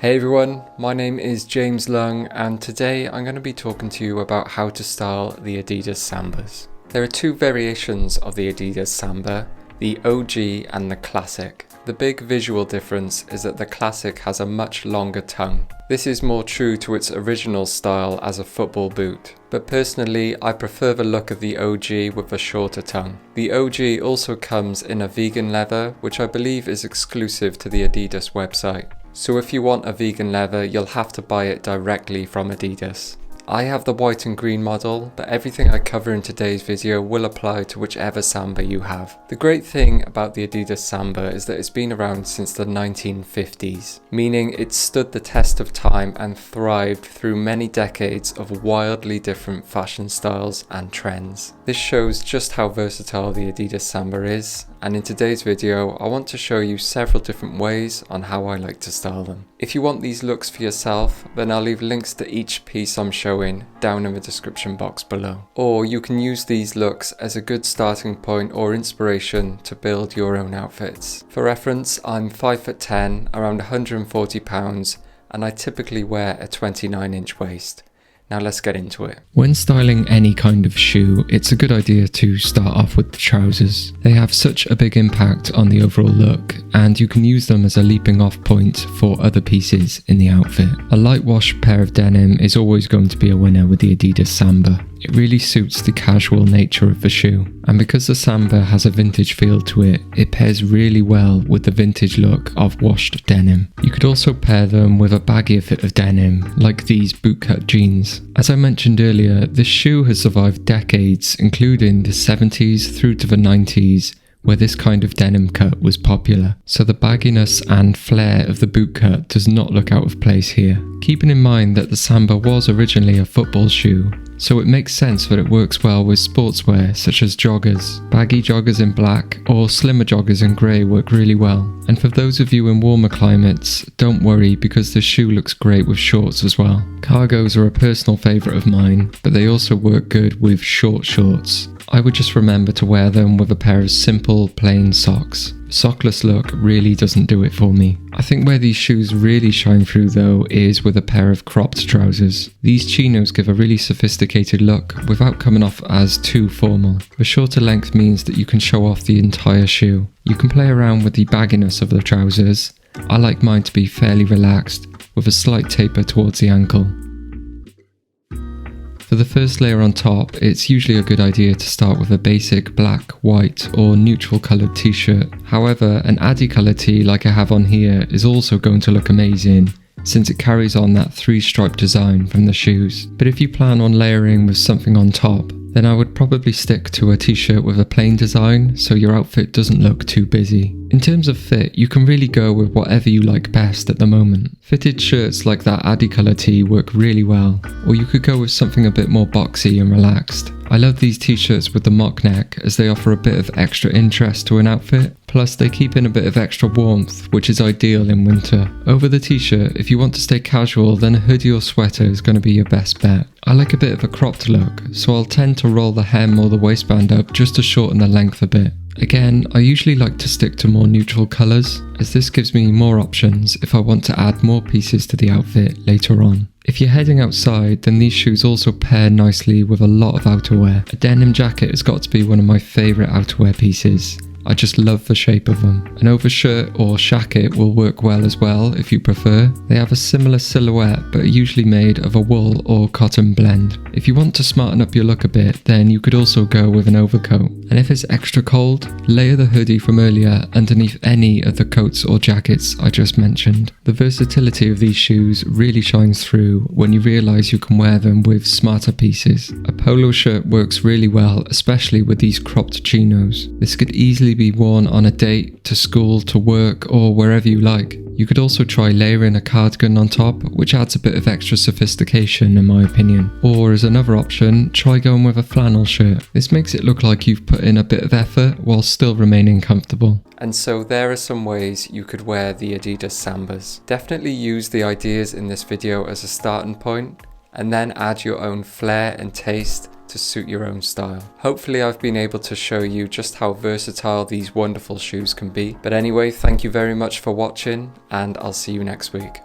Hey everyone, my name is James Lung and today I'm going to be talking to you about how to style the Adidas Sambas. There are two variations of the Adidas Samba, the OG and the Classic. The big visual difference is that the Classic has a much longer tongue. This is more true to its original style as a football boot, but personally I prefer the look of the OG with a shorter tongue. The OG also comes in a vegan leather, which I believe is exclusive to the Adidas website. So if you want a vegan leather, you'll have to buy it directly from Adidas. I have the white and green model, but everything I cover in today's video will apply to whichever Samba you have. The great thing about the Adidas Samba is that it's been around since the 1950s, meaning it stood the test of time and thrived through many decades of wildly different fashion styles and trends. This shows just how versatile the Adidas Samba is, and in today's video I want to show you several different ways on how I like to style them. If you want these looks for yourself, then I'll leave links to each piece I'm showing down in the description box below. Or you can use these looks as a good starting point or inspiration to build your own outfits. For reference, I'm 5'10", around 140 pounds, and I typically wear a 29-inch waist. Now let's get into it. When styling any kind of shoe, it's a good idea to start off with the trousers. They have such a big impact on the overall look, and you can use them as a leaping off point for other pieces in the outfit. A light wash pair of denim is always going to be a winner with the Adidas Samba. It really suits the casual nature of the shoe, and because the Samba has a vintage feel to it, it pairs really well with the vintage look of washed denim. You could also pair them with a baggier fit of denim, like these bootcut jeans. As I mentioned earlier, this shoe has survived decades, including the 70s through to the 90s, where this kind of denim cut was popular, so the bagginess and flare of the boot cut does not look out of place here. Keeping in mind that the Samba was originally a football shoe, so it makes sense that it works well with sportswear such as joggers. Baggy joggers in black or slimmer joggers in grey work really well. And for those of you in warmer climates, don't worry because the shoe looks great with shorts as well. Cargos are a personal favourite of mine, but they also work good with short shorts. I would just remember to wear them with a pair of simple plain socks. Sockless look really doesn't do it for me. I think where these shoes really shine through though is with a pair of cropped trousers. These chinos give a really sophisticated look without coming off as too formal. The shorter length means that you can show off the entire shoe. You can play around with the bagginess of the trousers. I like mine to be fairly relaxed with a slight taper towards the ankle. For the first layer on top, it's usually a good idea to start with a basic black, white or neutral coloured t-shirt. However, an Adi colour tee like I have on here is also going to look amazing, since it carries on that three-stripe design from the shoes. But if you plan on layering with something on top, then I would probably stick to a t-shirt with a plain design so your outfit doesn't look too busy. In terms of fit, you can really go with whatever you like best at the moment. Fitted shirts like that Adi colour tee work really well, or you could go with something a bit more boxy and relaxed. I love these t-shirts with the mock neck as they offer a bit of extra interest to an outfit, plus they keep in a bit of extra warmth, which is ideal in winter. Over the t-shirt, if you want to stay casual, then a hoodie or sweater is going to be your best bet. I like a bit of a cropped look, so I'll tend to roll the hem or the waistband up just to shorten the length a bit. Again, I usually like to stick to more neutral colours, as this gives me more options if I want to add more pieces to the outfit later on. If you're heading outside, then these shoes also pair nicely with a lot of outerwear. A denim jacket has got to be one of my favourite outerwear pieces. I just love the shape of them. An overshirt or shacket will work well as well if you prefer. They have a similar silhouette but are usually made of a wool or cotton blend. If you want to smarten up your look a bit, then you could also go with an overcoat. And if it's extra cold, layer the hoodie from earlier underneath any of the coats or jackets I just mentioned. The versatility of these shoes really shines through when you realise you can wear them with smarter pieces. A polo shirt works really well, especially with these cropped chinos. This could easily be worn on a date, to school, to work, or wherever you like. You could also try layering a cardigan on top, which adds a bit of extra sophistication in my opinion. Or as another option, try going with a flannel shirt. This makes it look like you've put in a bit of effort while still remaining comfortable. And so there are some ways you could wear the Adidas Sambas. Definitely use the ideas in this video as a starting point, and then add your own flair and taste to suit your own style. Hopefully I've been able to show you just how versatile these wonderful shoes can be. But anyway, thank you very much for watching, and I'll see you next week.